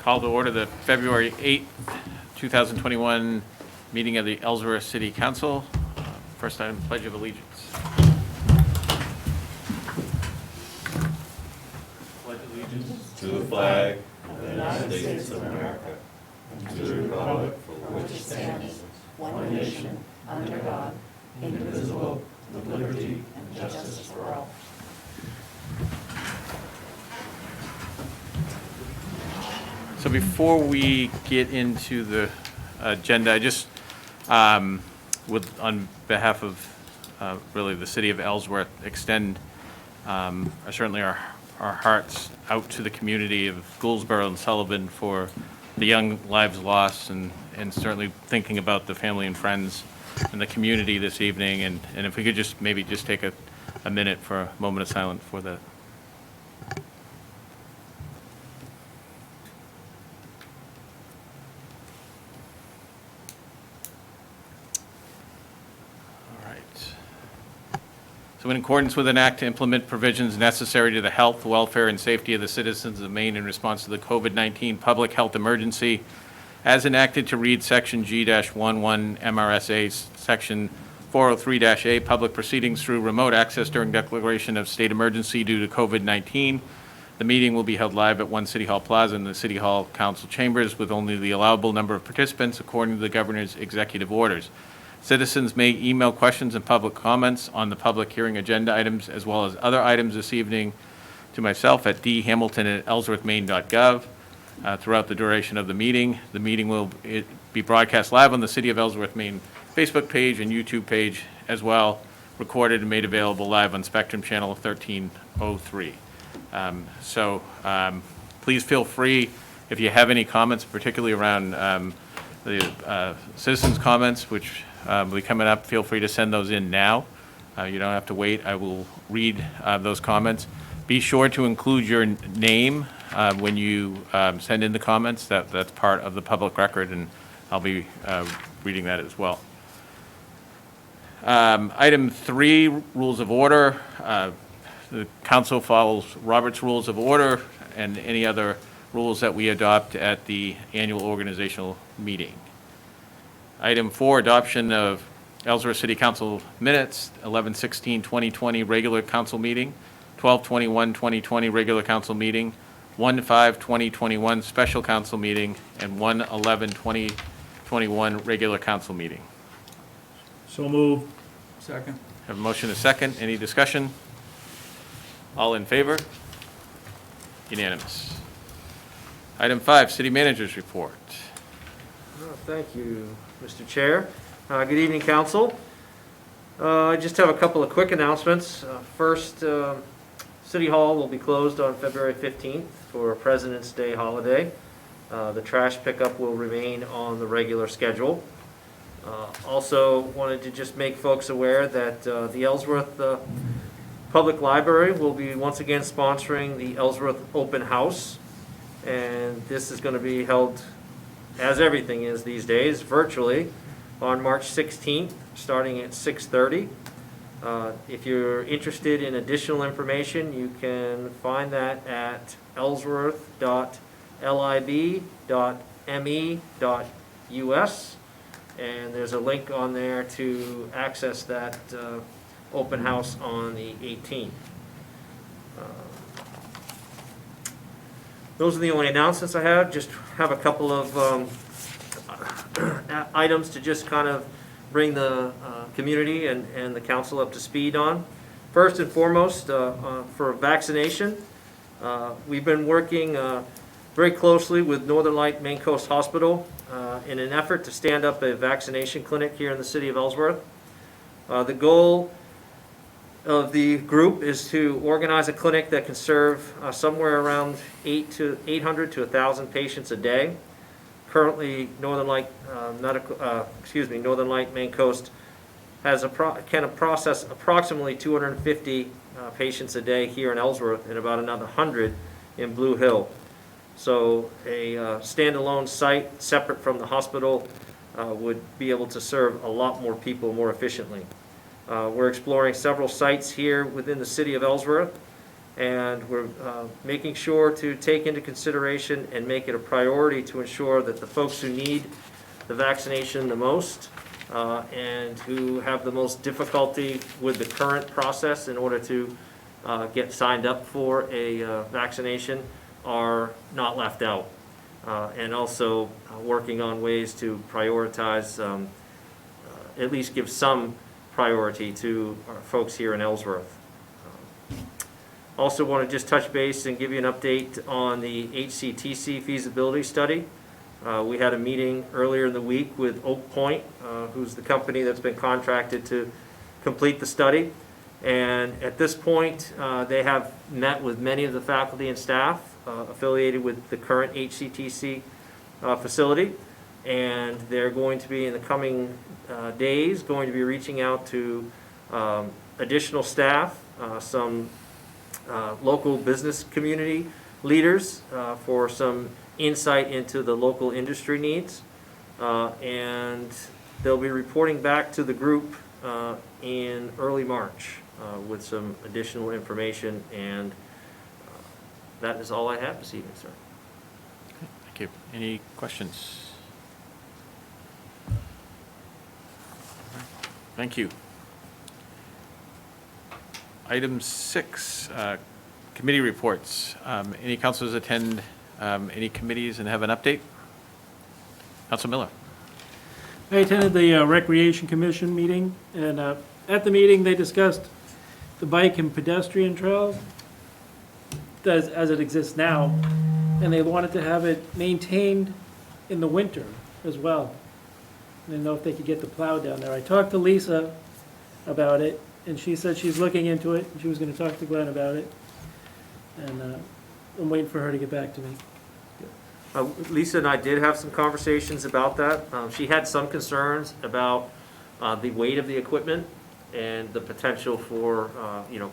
Call to order the February 8th, 2021 meeting of the Ellsworth City Council. First item, Pledge of Allegiance. Pledge allegiance to the flag of the United States of America, and to the republic for which it stands, one nation, under God, indivisible, with liberty and justice for all. So before we get into the agenda, I just would, on behalf of really the city of Ellsworth, extend certainly our hearts out to the community of Gouldsboro and Sullivan for the young lives lost, and certainly thinking about the family and friends and the community this evening. And if we could just maybe just take a minute for a moment of silence for that. So in accordance with an act to implement provisions necessary to the health, welfare, and safety of the citizens of Maine in response to the COVID-19 public health emergency, as enacted to read Section G-11 MRSA, Section 403-A, public proceedings through remote access during declaration of state emergency due to COVID-19. The meeting will be held live at 1 City Hall Plaza in the City Hall Council chambers with only the allowable number of participants according to the governor's executive orders. Citizens may email questions and public comments on the public hearing agenda items as well as other items this evening to myself at dhamilton@ellsworthmaine.gov throughout the duration of the meeting. The meeting will be broadcast live on the City of Ellsworth, Maine Facebook page and YouTube page as well, recorded and made available live on Spectrum Channel 1303. Please feel free, if you have any comments, particularly around the citizens' comments, which will be coming up, feel free to send those in now. You don't have to wait. I will read those comments. Be sure to include your name when you send in the comments. That's part of the public record, and I'll be reading that as well. Item 3, rules of order. The council follows Robert's Rules of Order and any other rules that we adopt at the annual organizational meeting. Item 4, adoption of Ellsworth City Council minutes, 11/16/2020 regular council meeting, 12/21/2020 regular council meeting, 1/5/2021 special council meeting, and 1/11/2021 regular council meeting. So moved. Second. Have a motion and a second. Any discussion? All in favor? Unanimous. Item 5, city manager's report. Thank you, Mr. Chair. Good evening, Council. I just have a couple of quick announcements. First, City Hall will be closed on February 15th for President's Day holiday. The trash pickup will remain on the regular schedule. Also wanted to just make folks aware that the Ellsworth Public Library will be once again sponsoring the Ellsworth Open House. And this is going to be held, as everything is these days, virtually on March 16th, starting at 6:30. If you're interested in additional information, you can find that at ellsworth.lib.me.us, and there's a link on there to access that open house on the 18th. Those are the only announcements I have. Just have a couple of items to just kind of bring the community and the council up to speed on. First and foremost, for vaccination, we've been working very closely with Northern Light Maine Coast Hospital in an effort to stand up a vaccination clinic here in the city of Ellsworth. The goal of the group is to organize a clinic that can serve somewhere around 800 to 1,000 patients a day. Currently, Northern Light Maine Coast can process approximately 250 patients a day here in Ellsworth and about another 100 in Blue Hill. So a standalone site separate from the hospital would be able to serve a lot more people more efficiently. We're exploring several sites here within the city of Ellsworth, And we're making sure to take into consideration and make it a priority to ensure that the folks who need the vaccination the most and who have the most difficulty with the current process in order to get signed up for a vaccination are not left out. And also working on ways to prioritize, at least give some priority to our folks here in Ellsworth. Also want to just touch base and give you an update on the HCTC feasibility study. We had a meeting earlier in the week with Oak Point, who's the company that's been contracted to complete the study. And at this point, they have met with many of the faculty and staff affiliated with the current HCTC facility. And they're going to be, in the coming days, going to be reaching out to additional staff, some local business community leaders for some insight into the local industry needs. And they'll be reporting back to the group in early March with some additional information. And that is all I have this evening, sir. Thank you. Any questions? Thank you. Item 6, committee reports. Any councilors attend any committees and have an update? Council Miller. I attended the Recreation Commission meeting, and at the meeting, they discussed the bike and pedestrian trails as it exists now, and they wanted to have it maintained in the winter as well. I didn't know if they could get the plow down there. I talked to Lisa about it, and she said she's looking into it, and she was going to talk to Glenn about it, and I'm waiting for her to get back to me. Lisa and I did have some conversations about that. She had some concerns about the weight of the equipment and the potential for,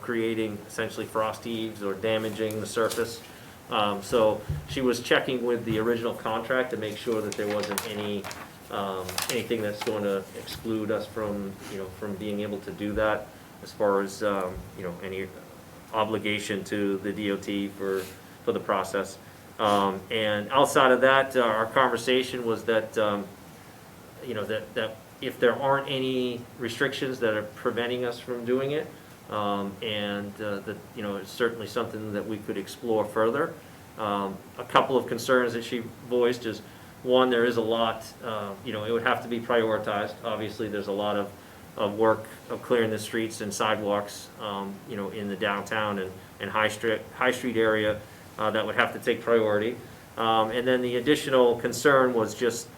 creating essentially frost heaves or damaging the surface. So she was checking with the original contract to make sure that there wasn't anything that's going to exclude us from being able to do that, as far as, any obligation to the DOT for the process. And outside of that, our conversation was that, that if there aren't any restrictions that are preventing us from doing it, and that, it's certainly something that we could explore further. A couple of concerns that she voiced is, one, there is a lot, it would have to be prioritized. Obviously, there's a lot of work of clearing the streets and sidewalks, in the downtown and High Street area that would have to take priority. And then the additional concern was just,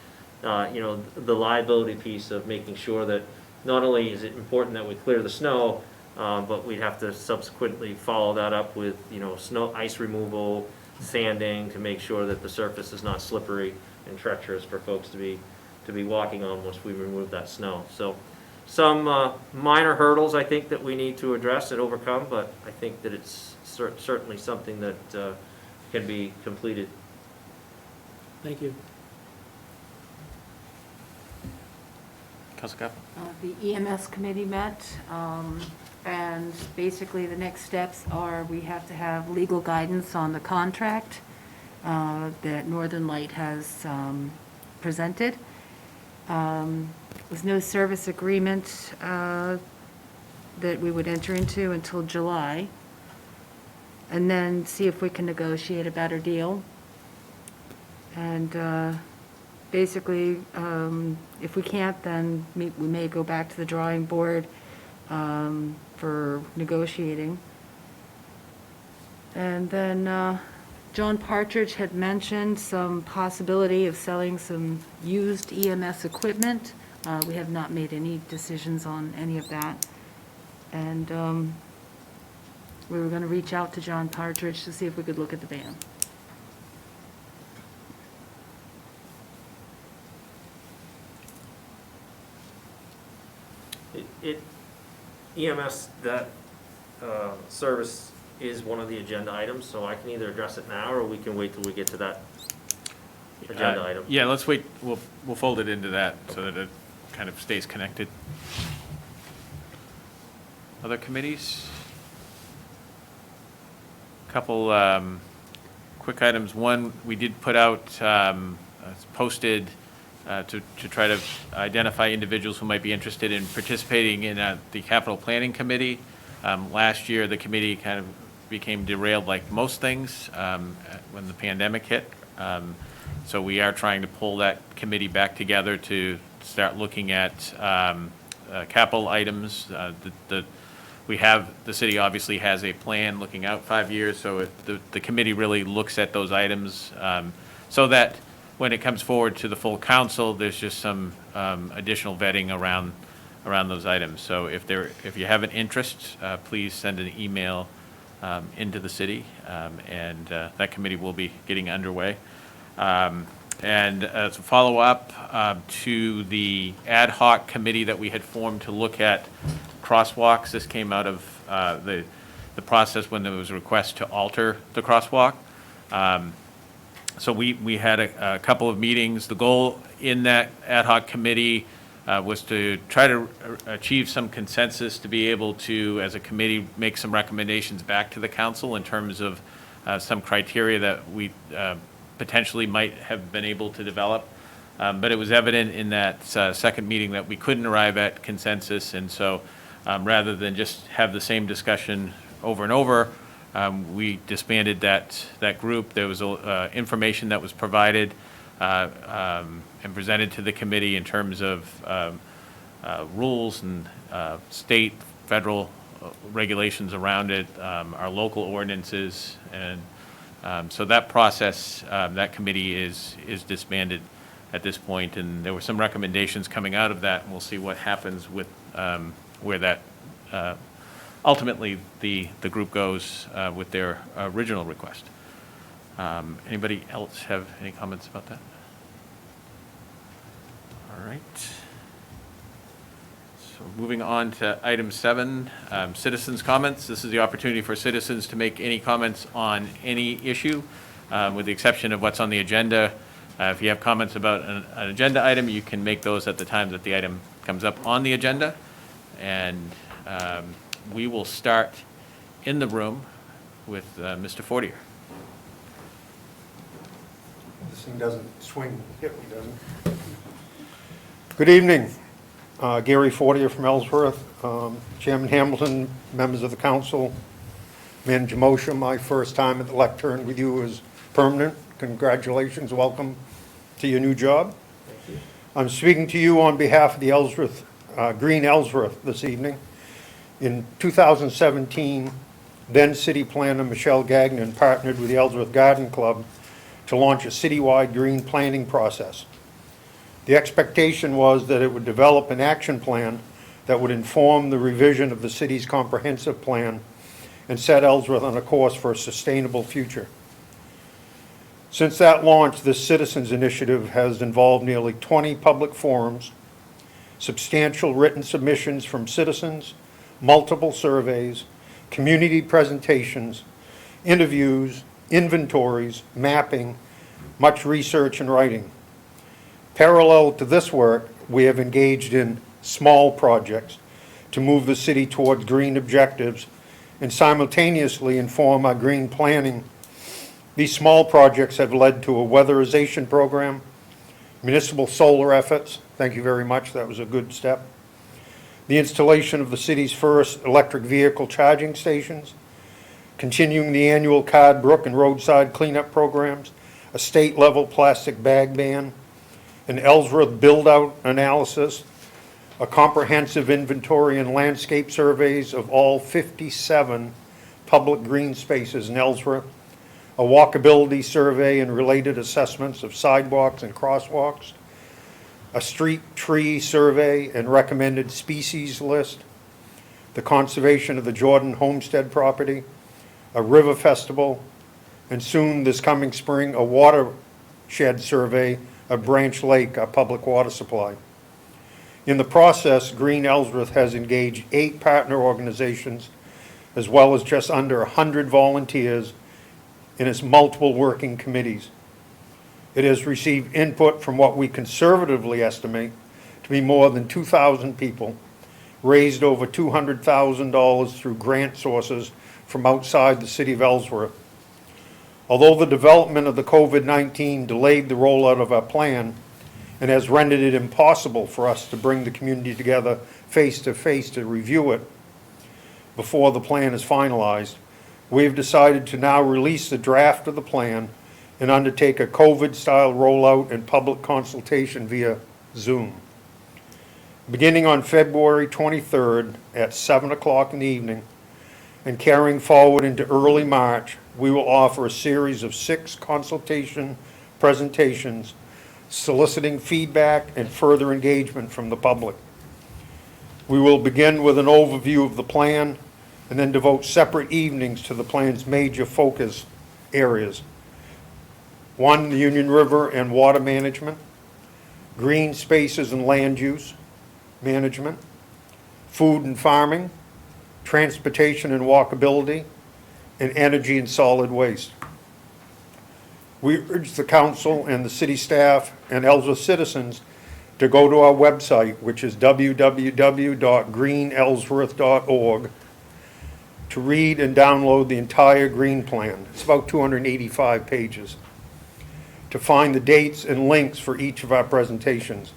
the liability piece of making sure that not only is it important that we clear the snow, but we'd have to subsequently follow that up with, ice removal, sanding, to make sure that the surface is not slippery and treacherous for folks to be walking on once we remove that snow. So some minor hurdles, I think, that we need to address and overcome, but I think that it's certainly something that can be completed. Thank you. Council Caplan. The EMS committee met, and basically the next steps are we have to have legal guidance on the contract that Northern Light has presented. There's no service agreement that we would enter into until July, and then see if we can negotiate a better deal. And basically, if we can't, then we may go back to the drawing board for negotiating. And then John Partridge had mentioned some possibility of selling some used EMS equipment. We have not made any decisions on any of that. And we were going to reach out to John Partridge to see if we could look at the van. EMS, that service is one of the agenda items, so I can either address it now, or we can wait till we get to that agenda item. Yeah, let's wait. We'll fold it into that so that it kind of stays connected. Other committees? Couple quick items. One, we did put out, posted to try to identify individuals who might be interested in participating in the capital planning committee. Last year, the committee kind of became derailed like most things when the pandemic hit. So we are trying to pull that committee back together to start looking at capital items. The city obviously has a plan looking out 5 years, so the committee really looks at those items so that when it comes forward to the full council, there's just some additional vetting around those items. So if you have an interest, please send an email into the city, and that committee will be getting underway. And as a follow-up to the ad hoc committee that we had formed to look at crosswalks, this came out of the process when there was a request to alter the crosswalk. So we had a couple of meetings. The goal in that ad hoc committee was to try to achieve some consensus to be able to, as a committee, make some recommendations back to the council in terms of some criteria that we potentially might have been able to develop. But it was evident in that second meeting that we couldn't arrive at consensus, and so rather than just have the same discussion over and over, we disbanded that group. There was information that was provided and presented to the committee in terms of rules and state, federal regulations around it, our local ordinances, and so that process, that committee is disbanded at this point, and there were some recommendations coming out of that, and we'll see what happens with where that ultimately the group goes with their original request. Anybody else have any comments about that? All right. So moving on to item 7, citizens' comments. This is the opportunity for citizens to make any comments on any issue, with the exception of what's on the agenda. If you have comments about an agenda item, you can make those at the time that the item comes up on the agenda. And we will start in the room with Mr. Fortier. This thing doesn't swing, hit me, doesn't it? Good evening. Gary Fortier from Ellsworth. Chairman Hamilton, members of the council, Manager Moshe, my first time at the lectern with you is permanent. Congratulations, welcome to your new job. Thank you. I'm speaking to you on behalf of the Ellsworth, Green Ellsworth this evening. In 2017, then city planner Michelle Gagnon partnered with the Ellsworth Garden Club to launch a citywide green planning process. The expectation was that it would develop an action plan that would inform the revision of the city's comprehensive plan and set Ellsworth on a course for a sustainable future. Since that launch, this citizens initiative has involved nearly 20 public forums, substantial written submissions from citizens, multiple surveys, community presentations, interviews, inventories, mapping, much research and writing. Parallel to this work, we have engaged in small projects to move the city towards green objectives and simultaneously inform our green planning. These small projects have led to a weatherization program, municipal solar efforts, thank you very much, that was a good step, the installation of the city's first electric vehicle charging stations, continuing the annual Card Brook and roadside cleanup programs, a state-level plastic bag ban, an Ellsworth build-out analysis, a comprehensive inventory and landscape surveys of all 57 public green spaces in Ellsworth, a walkability survey and related assessments of sidewalks and crosswalks, a street tree survey and recommended species list, the conservation of the Jordan Homestead property, a river festival, and soon this coming spring, a watershed survey of Branch Lake, our public water supply. In the process, Green Ellsworth has engaged 8 partner organizations, as well as just under 100 volunteers in its multiple working committees. It has received input from what we conservatively estimate to be more than 2,000 people, raised over $200,000 through grant sources from outside the city of Ellsworth. Although the development of the COVID-19 delayed the rollout of our plan and has rendered it impossible for us to bring the community together face-to-face to review it before the plan is finalized, we have decided to now release the draft of the plan and undertake a COVID-style rollout and public consultation via Zoom. Beginning on February 23rd at 7 o'clock in the evening and carrying forward into early March, we will offer a series of 6 consultation presentations soliciting feedback and further engagement from the public. We will begin with an overview of the plan and then devote separate evenings to the plan's major focus areas. 1, the Union River and water management, green spaces and land use management, food and farming, transportation and walkability, and energy and solid waste. We urge the council and the city staff and Ellsworth citizens to go to our website, which is www.greenellsworth.org, to read and download the entire green plan. It's about 285 pages. To find the dates and links for each of our presentations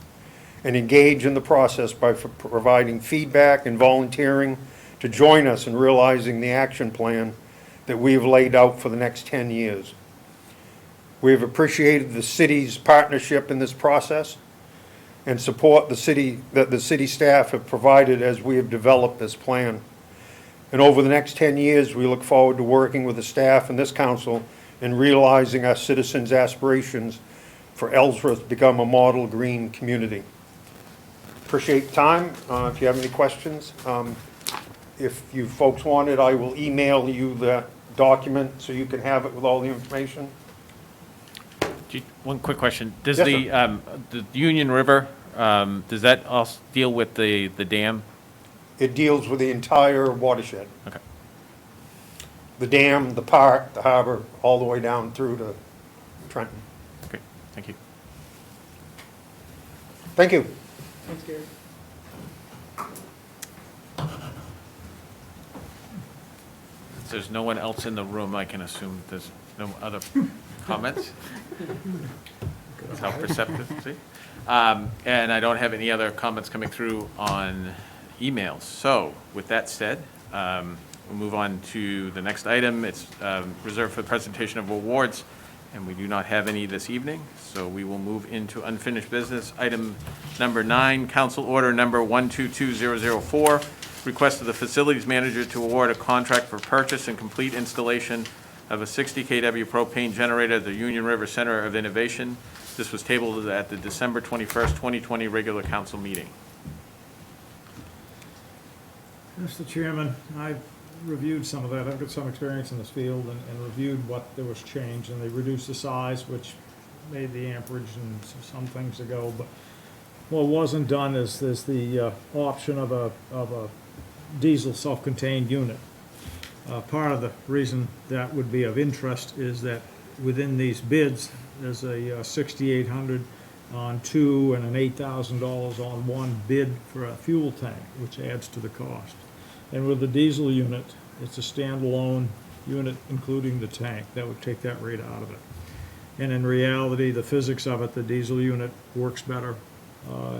and engage in the process by providing feedback and volunteering to join us in realizing the action plan that we have laid out for the next 10 years. We have appreciated the city's partnership in this process and support the city staff have provided as we have developed this plan. And over the next 10 years, we look forward to working with the staff and this council in realizing our citizens' aspirations for Ellsworth to become a model green community. Appreciate the time. If you have any questions, if you folks want it, I will email you the document so you can have it with all the information. One quick question. Does Yes, the Union River, does that also deal with the dam? It deals with the entire watershed. Okay. The dam, the park, the harbor, all the way down through to Trenton. Okay, thank you. Thank you. Thanks, Gary. If there's no one else in the room, I can assume there's no other comments? That's how perceptive, see? And I don't have any other comments coming through on emails. So with that said, we'll move on to the next item. It's reserved for the presentation of awards, and we do not have any this evening. So we will move into unfinished business. Item number 9, Council Order number 122004, request of the Facilities Manager to award a contract for purchase and complete installation of a 60 kW propane generator at the Union River Center of Innovation. This was tabled at the December 21st, 2020 regular council meeting. Mr. Chairman, I've reviewed some of that. I've got some experience in this field and reviewed what there was changed, and they reduced the size, which made the amperage and some things to go. But what wasn't done is there's the option of a diesel self-contained unit. Part of the reason that would be of interest is that within these bids, there's a $6,800 on 2 and an $8,000 on 1 bid for a fuel tank, which adds to the cost. And with the diesel unit, it's a standalone unit, including the tank. That would take that rate out of it. And in reality, the physics of it, the diesel unit works better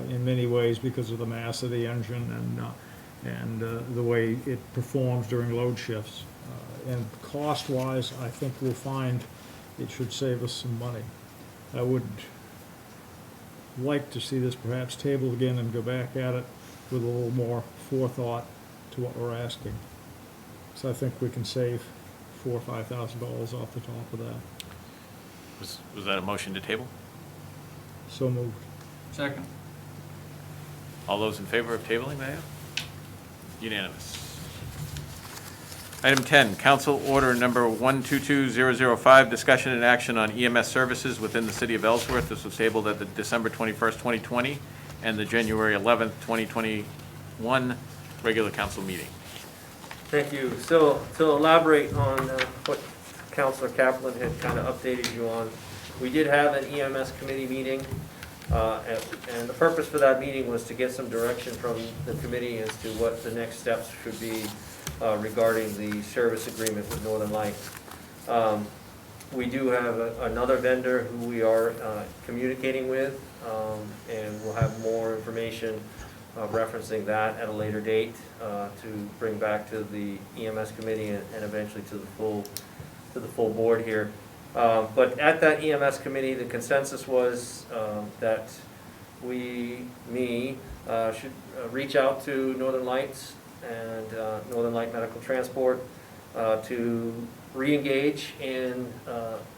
in many ways because of the mass of the engine and the way it performs during load shifts. And cost-wise, I think we'll find it should save us some money. I would like to see this perhaps tabled again and go back at it with a little more forethought to what we're asking. So I think we can save $4,000 or $5,000 off the top of that. Was that a motion to table? So moved. Second. All those in favor of tabling, may I have? Unanimous. Item 10, Council Order number 122005, discussion and action on EMS services within the city of Ellsworth. This was tabled at the December 21st, 2020, and the January 11th, 2021 regular council meeting. Thank you. So to elaborate on what Councilor Kaplan had kind of updated you on, we did have an EMS committee meeting, and the purpose for that meeting was to get some direction from the committee as to what the next steps should be regarding the service agreement with Northern Lights. We do have another vendor who we are communicating with, and we'll have more information referencing that at a later date to bring back to the EMS committee and eventually to the full board here. But at that EMS committee, the consensus was that we should reach out to Northern Lights and Northern Light Medical Transport to re-engage in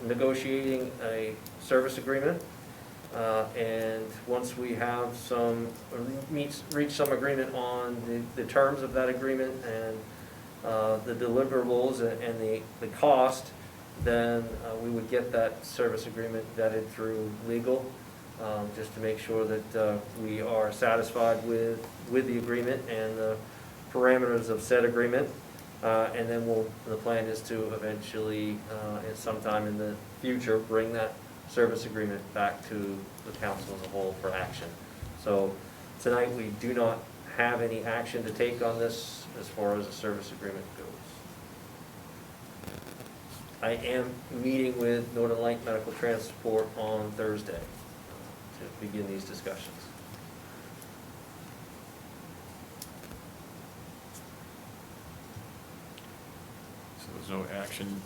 negotiating a service agreement. And once we have reach some agreement on the terms of that agreement and the deliverables and the cost, then we would get that service agreement vetted through legal, just to make sure that we are satisfied with the agreement and the parameters of said agreement. And then the plan is to eventually, at sometime in the future, bring that service agreement back to the council as a whole for action. So tonight, we do not have any action to take on this as far as the service agreement goes. I am meeting with Northern Light Medical Transport on Thursday to begin these discussions. So there's no action.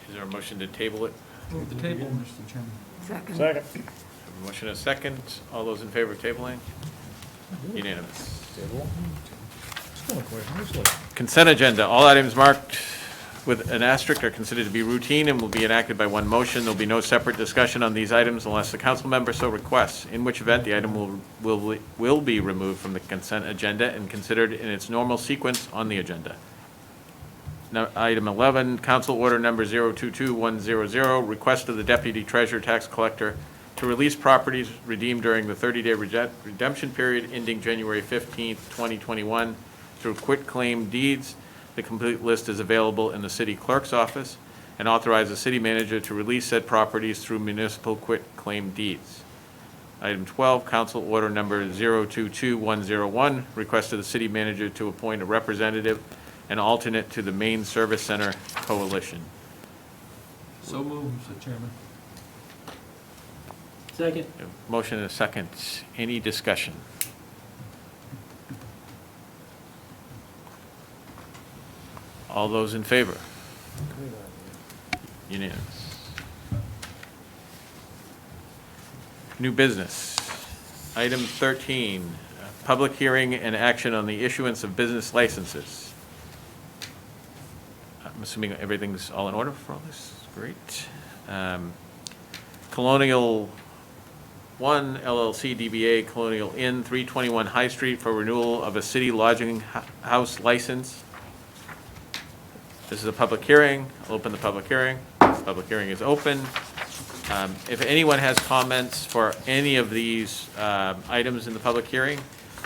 Is there a motion to table it? Move the table, Mr. Chairman. Second. Second. Have a motion and a second. All those in favor of tabling? Unanimous. It's going quite nicely. Consent agenda. All items marked with an asterisk are considered to be routine and will be enacted by one motion. There will be no separate discussion on these items unless the council member so requests, in which event the item will be removed from the consent agenda and considered in its normal sequence on the agenda. Now, item 11, council order number 022100, request of the deputy treasurer tax collector to release properties redeemed during the 30-day redemption period ending January 15th, 2021 through quitclaim deeds. The complete list is available in the city clerk's office, and authorize the city manager to release said properties through municipal quitclaim deeds. Item 12, council order number 022101, request of the city manager to appoint a representative and alternate to the Main Service Center Coalition. So moved, Mr. Chairman. Second. Motion and a second. Any discussion? All those in favor? Unanimous. New business. Item 13, public hearing and action on the issuance of business licenses. I'm assuming everything's all in order for all this? Great. Colonial 1 LLC DBA Colonial Inn, 321 High Street for renewal of a city lodging house license. This is a public hearing. I'll open the public hearing. Public hearing is open. If anyone has comments for any of these items in the public hearing,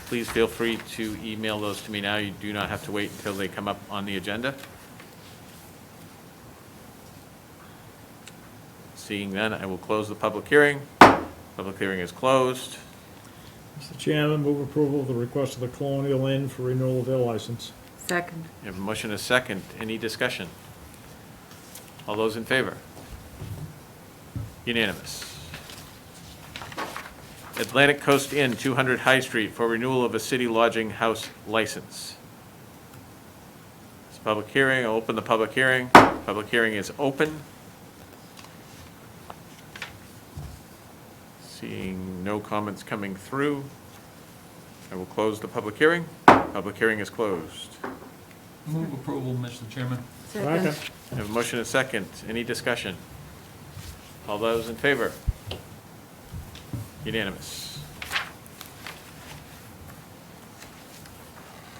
please feel free to email those to me now. You do not have to wait until they come up on the agenda. Seeing none, I will close the public hearing. Public hearing is closed. Mr. Chairman, move approval of the request of the Colonial Inn for renewal of their license. Second. You have a motion and a second. Any discussion? All those in favor? Unanimous. Atlantic Coast Inn, 200 High Street for renewal of a city lodging house license. It's a public hearing. I'll open the public hearing. Public hearing is open. Seeing no comments coming through, I will close the public hearing. Public hearing is closed. Move approval, Mr. Chairman. Second. I have a motion and a second. Any discussion? All those in favor? Unanimous.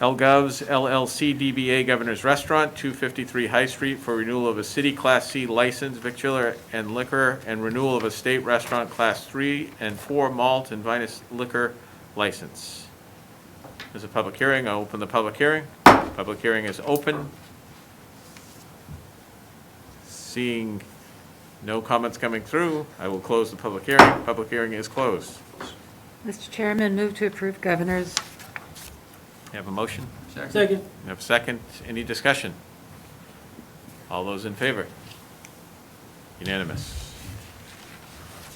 Elgov's LLC DBA Governor's Restaurant, 253 High Street for renewal of a city Class C license, victular and liquor, and renewal of a state restaurant Class 3 and 4 malt and vinous liquor license. There's a public hearing. I'll open the public hearing. Public hearing is open. Seeing no comments coming through, I will close the public hearing. Public hearing is closed. Mr. Chairman, move to approve Governor's You have a motion? Second. You have a second. Any discussion? All those in favor? Unanimous.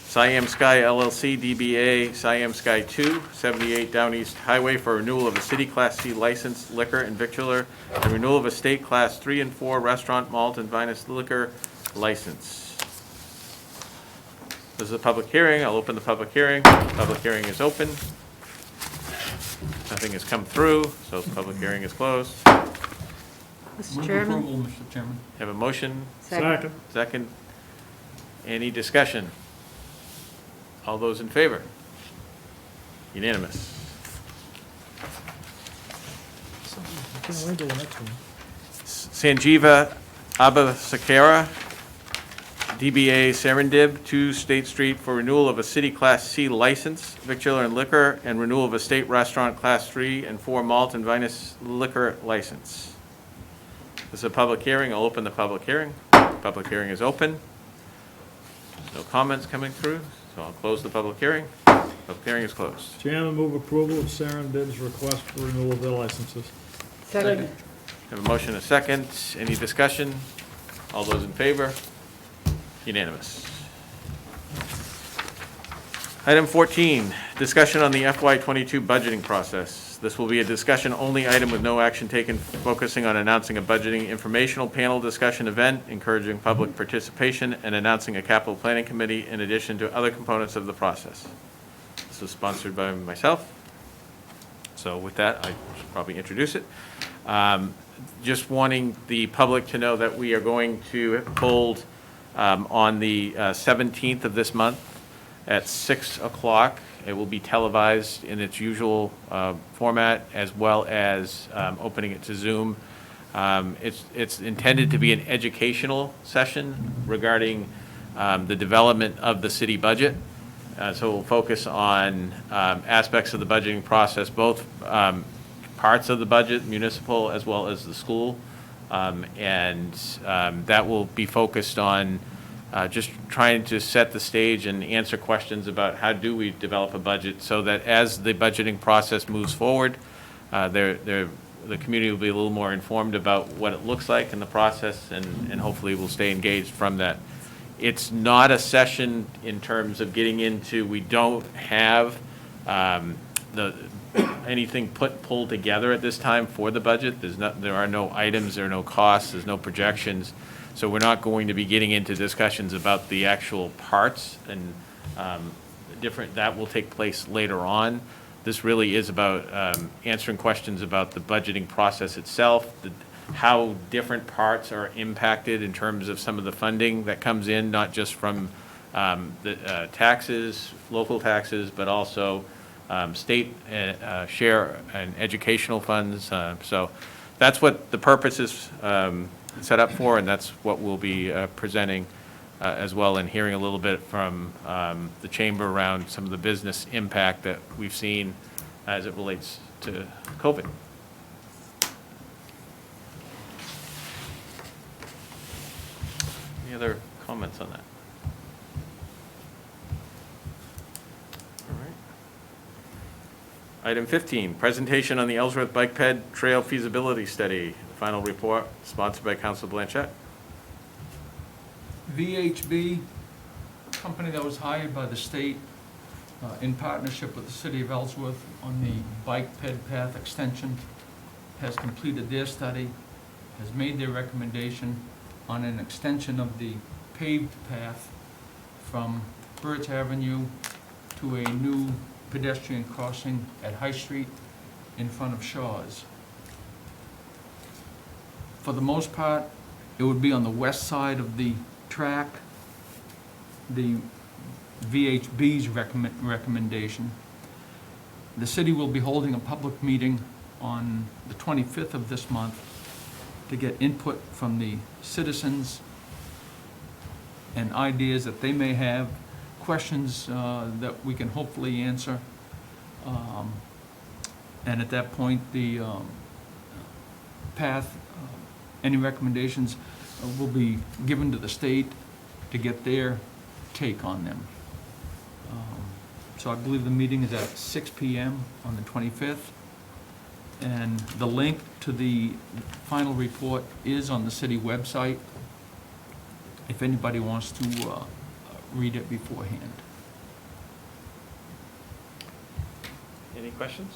Siam Sky LLC, DBA Siam Sky 2, 78 Down East Highway for renewal of a city Class C licensed liquor and victualler and renewal of a state Class 3 and 4 restaurant malt and vinous liquor license. This is a public hearing. I'll open the public hearing. Public hearing is open. Nothing has come through, so the public hearing is closed. Mr. Move Chairman? approval, Mr. Chairman. Have a motion? Second. Second. Any discussion? All those in favor? Unanimous. Can't wait till the next one. Sanjeeva Abasakara, DBA Serendib, 2 State Street, for renewal of a city Class C license, victualler and liquor, and renewal of a state restaurant Class 3 and 4 malt and vinous liquor license. This is a public hearing. I'll open the public hearing. Public hearing is open. No comments coming through, so I'll close the public hearing. Public hearing is closed. Chairman, move approval of Serendip's request for renewal of their licenses. Second. Have a motion and a second. Any discussion? All those in favor? Unanimous. Item 14, discussion on the FY22 budgeting process. This will be a discussion-only item with no action taken, focusing on announcing a budgeting informational panel discussion event, encouraging public participation, and announcing a capital planning committee in addition to other components of the process. This is sponsored by myself. So with that, I should probably introduce it. Just wanting the public to know that we are going to hold on the 17th of this month at 6 o'clock. It will be televised in its usual format, as well as opening it to Zoom. It's intended to be an educational session regarding the development of the city budget. So we'll focus on aspects of the budgeting process, both parts of the budget, municipal as well as the school. And that will be focused on just trying to set the stage and answer questions about how do we develop a budget, so that as the budgeting process moves forward, the community will be a little more informed about what it looks like in the process, and hopefully will stay engaged from that. It's not a session in terms of getting into, we don't have anything pulled together at this time for the budget. There are no items, there are no costs, there's no projections. So we're not going to be getting into discussions about the actual parts, and that will take place later on. This really is about answering questions about the budgeting process itself, how different parts are impacted in terms of some of the funding that comes in, not just from the taxes, local taxes, but also state share and educational funds. So that's what the purpose is set up for, and that's what we'll be presenting as well, and hearing a little bit from the chamber around some of the business impact that we've seen as it relates to COVID. Any other comments on that? All right. Item 15, presentation on the Ellsworth Bike Ped Trail Feasibility Study. Final report sponsored by Council Blanchett. VHB, company that was hired by the state in partnership with the city of Ellsworth on the bike ped path extension, has completed their study, has made their recommendation on an extension of the paved path from Birch Avenue to a new pedestrian crossing at High Street in front of Shaw's. For the most part, it would be on the west side of the track. The VHB's recommendation. The city will be holding a public meeting on the 25th of this month to get input from the citizens and ideas that they may have, questions that we can hopefully answer. And at that point, the path, any recommendations will be given to the state to get their take on them. So I believe the meeting is at 6 p.m. on the 25th. And the link to the final report is on the city website, if anybody wants to read it beforehand. Any questions?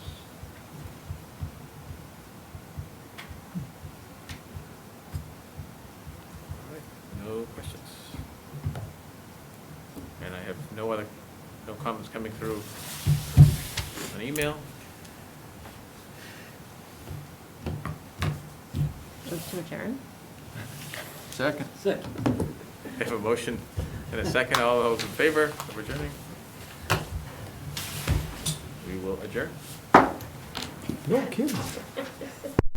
All right, no questions. And I have no comments coming through on email. Move to adjourn? Second. I have a motion and a second. All those in favor of adjourning? We will adjourn. No kidding.